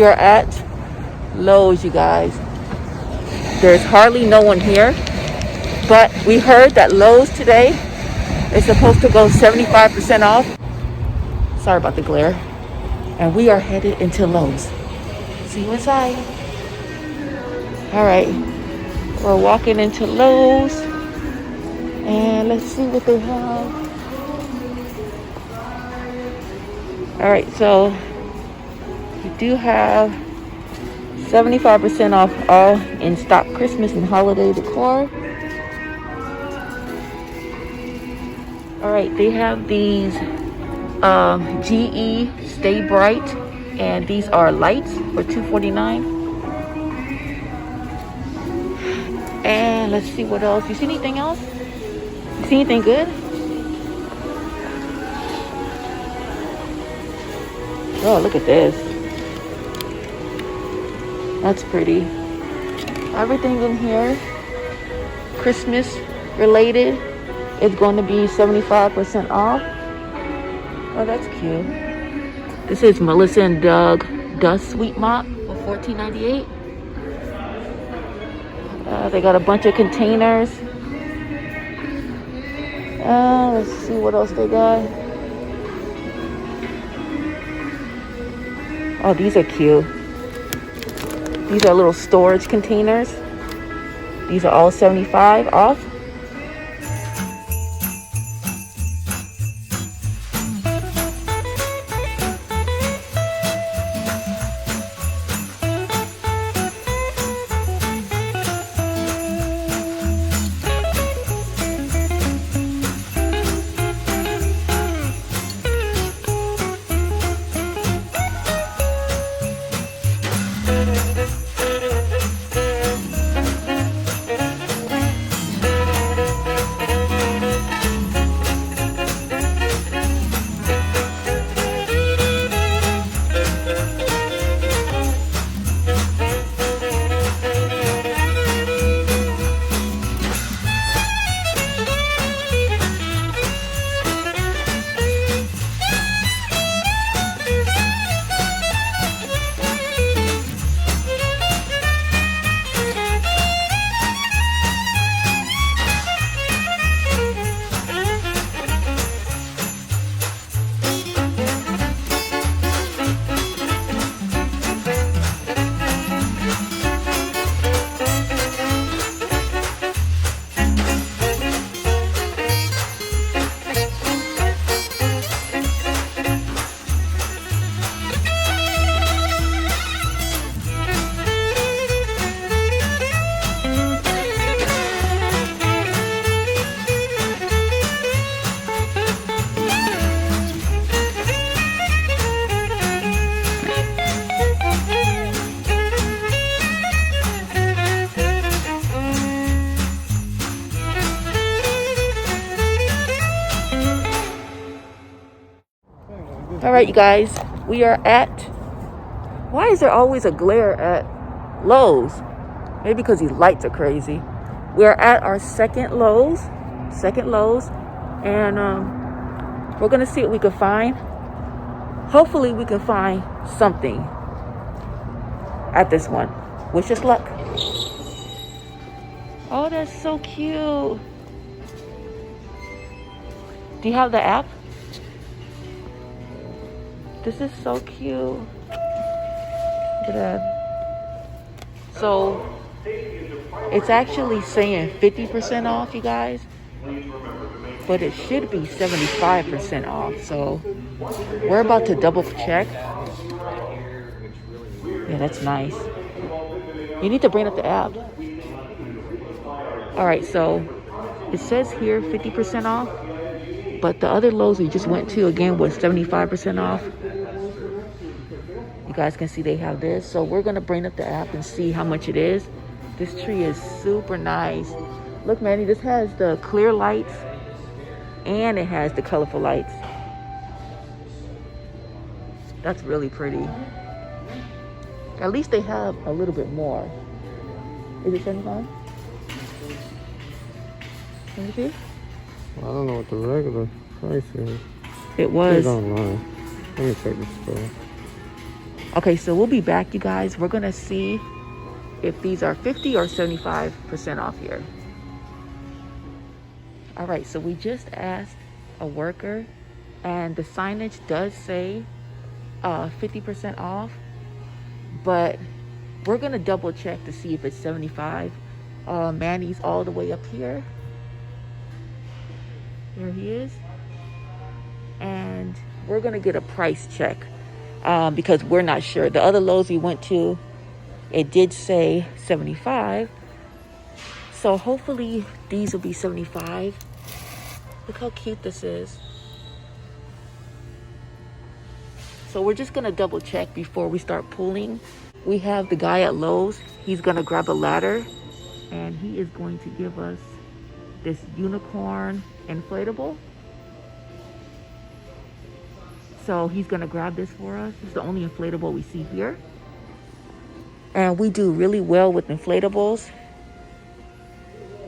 We are at Lowe's, you guys. There's hardly no one here, but we heard that Lowe's today is supposed to go 75% off. Sorry about the glare. And we are headed into Lowe's. See you inside. All right, we're walking into Lowe's, and let's see what they have. All right, so we do have 75% off all in stock Christmas and holiday decor. All right, they have these GE Stay Bright, and these are lights for $249. And let's see what else. You see anything else? You see anything good? Oh, look at this. That's pretty. Everything in here, Christmas related, is going to be 75% off. Oh, that's cute. This is Melissa and Doug Dust Sweet Mop for $14.98. They got a bunch of containers. Let's see what else they got. Oh, these are cute. These are little storage containers. These are all 75 off. All right, you guys, we are at, why is there always a glare at Lowe's? Maybe because these lights are crazy. We're at our second Lowe's, and we're gonna see what we can find. Hopefully we can find something at this one. Wish us luck. Oh, that's so cute. Do you have the app? This is so cute. Look at that. So it's actually saying 50% off, you guys, but it should be 75% off. So we're about to double check. Yeah, that's nice. You need to bring up the app. All right, so it says here 50% off, but the other Lowe's we just went to again was 75% off. You guys can see they have this. So we're gonna bring up the app and see how much it is. This tree is super nice. Look, Manny, this has the clear lights and it has the colorful lights. That's really pretty. At least they have a little bit more. Is it 75? Let me see. I don't know what the regular price is. It was. It's online. Let me check the store. Okay, so we'll be back, you guys. We're gonna see if these are 50 or 75% off here. All right, so we just asked a worker, and the signage does say 50% off, but we're gonna double check to see if it's 75. Manny's all the way up here. There he is. And we're gonna get a price check because we're not sure. The other Lowe's we went to, it did say 75. So hopefully these will be 75. Look how cute this is. So we're just gonna double check before we start pulling. We have the guy at Lowe's. He's gonna grab a ladder and he is going to give us this unicorn inflatable. So he's gonna grab this for us. It's the only inflatable we see here. And we do really well with inflatables.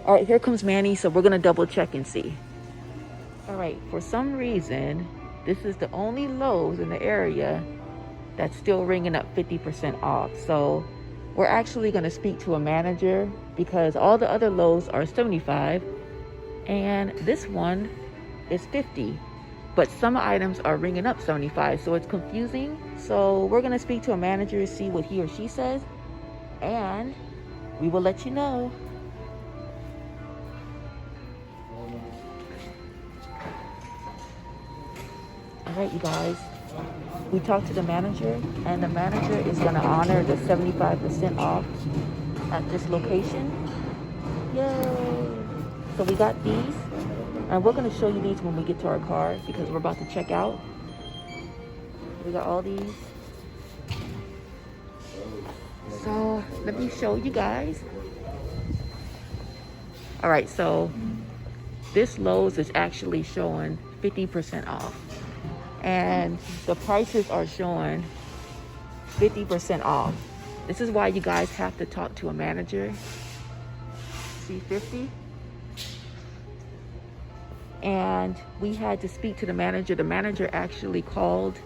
All right, here comes Manny. So we're gonna double check and see. All right, for some reason, this is the only Lowe's in the area that's still ringing up 50% off. So we're actually gonna speak to a manager because all the other Lowe's are 75 and this one is 50. But some items are ringing up 75, so it's confusing. So we're gonna speak to a manager to see what he or she says, and we will let you know. All right, you guys, we talked to the manager, and the manager is gonna honor the 75% off at this location. Yay! So we got these. And we're going to show you these when we get to our car because we're about to check out. We got all these. So let me show you guys. All right, so this Lowe's is actually showing 50% off. And the prices are showing 50% off. This is why you guys have to talk to a manager. See 50? And we had to speak to the manager. The manager actually called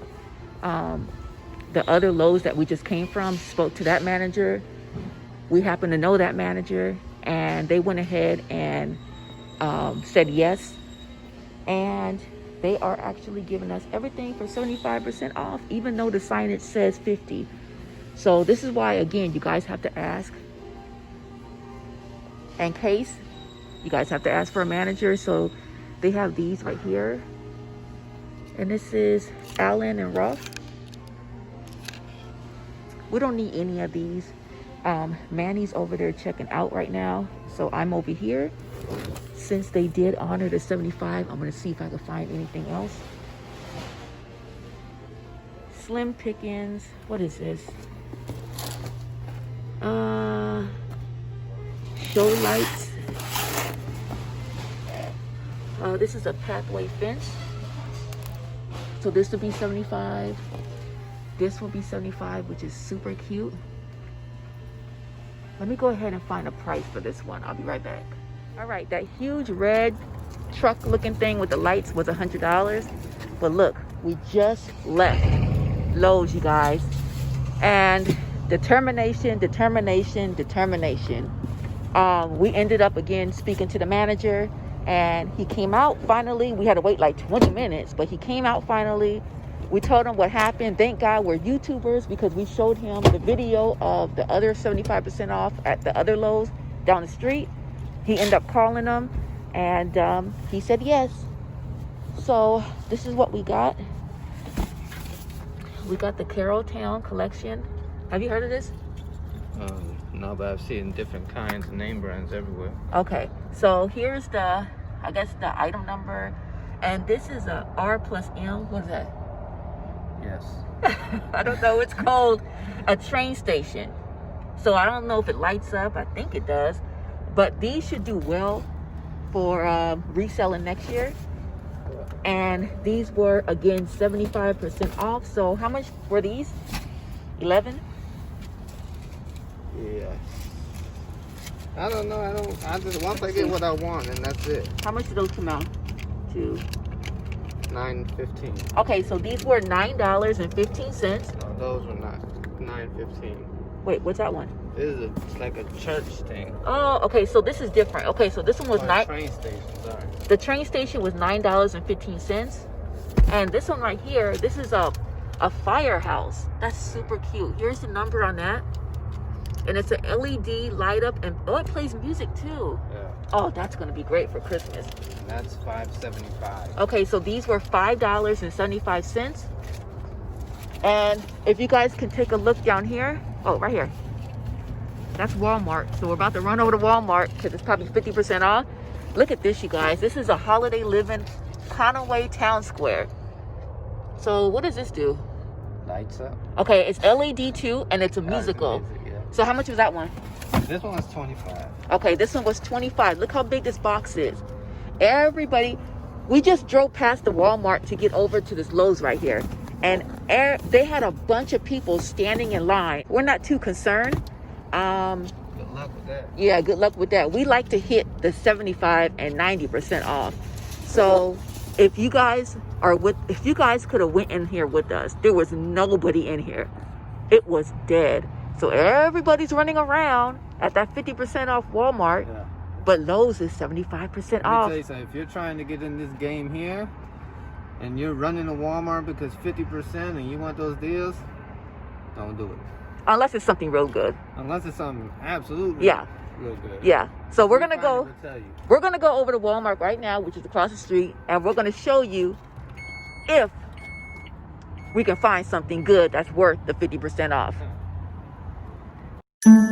the other Lowe's that we just came from, spoke to that manager. We happen to know that manager, and they went ahead and said yes. And they are actually giving us everything for 75% off, even though the signage says 50. So this is why, again, you guys have to ask. In case, you guys have to ask for a manager. So they have these right here. And this is Allen and Rough. We don't need any of these. Manny's over there checking out right now. So I'm over here. Since they did honor the 75, I'm gonna see if I can find anything else. Slim Pickens. What is this? Show lights. This is a pathway fence. So this will be 75. This will be 75, which is super cute. Let me go ahead and find a price for this one. I'll be right back. All right, that huge red truck looking thing with the lights was $100. But look, we just left Lowe's, you guys. And determination. We ended up again speaking to the manager, and he came out finally. We had to wait like 20 minutes, but he came out finally. We told him what happened. Thank God we're YouTubers because we showed him the video of the other 75% off at the other Lowe's down the street. He ended up calling them, and he said yes. So this is what we got. We got the Carole Towne collection. Have you heard of this? No, but I've seen different kinds of name brands everywhere. Okay, so here's the, I guess the item number, and this is a R+M. What is that? Yes. I don't know. It's called a train station. So I don't know if it lights up. I think it does. But these should do well for reselling next year. And these were, again, 75% off. So how much were these? 11? Yeah. I don't know. I just, once I get what I want, and that's it. How much did those come out to? $9.15. Okay, so these were $9.15. those were not $9.15. Wait, what's that one? This is it's like a church thing. Oh, okay, so this is different. Okay, so this one was Train station, sorry. The train station was $9.15. And this one right here, this is a firehouse. That's super cute. Here's the number on that. And it's an LED light up, and oh, it plays music too. Yeah. Oh, that's gonna be great for Christmas. And that's $5.75. Okay, so these were $5.75. And if you guys can take a look down here, oh, right here. That's Walmart. So we're about to run over to Walmart because it's probably 50% off. Look at this, you guys. This is a Holiday Living Conaway Town Square. So what does this do? Lights up. Okay, it's LED too, and it's a musical. Music, yeah. So how much was that one? This one was $25. Okay, this one was $25. Look how big this box is. Everybody, we just drove past the Walmart to get over to this Lowe's right here. And they had a bunch of people standing in line. We're not too concerned. Good luck with that. Yeah, good luck with that. We like to hit the 75 and 90% off. So if you guys could have went in here with us, there was nobody in here. It was dead. So everybody's running around at that 50% off Walmart, Yeah. but Lowe's is 75% Let me off. tell you something. If you're trying to get in this game here, and you're running to Walmart because 50% and you want those deals, don't do it. Unless it's something real good. Unless it's something absolutely real good. Yeah. So we're gonna Find go. it, we'll tell you. We're gonna go over to Walmart right now, which is across the street, and we're gonna show you if we can find something good that's worth the 50% off. Yeah.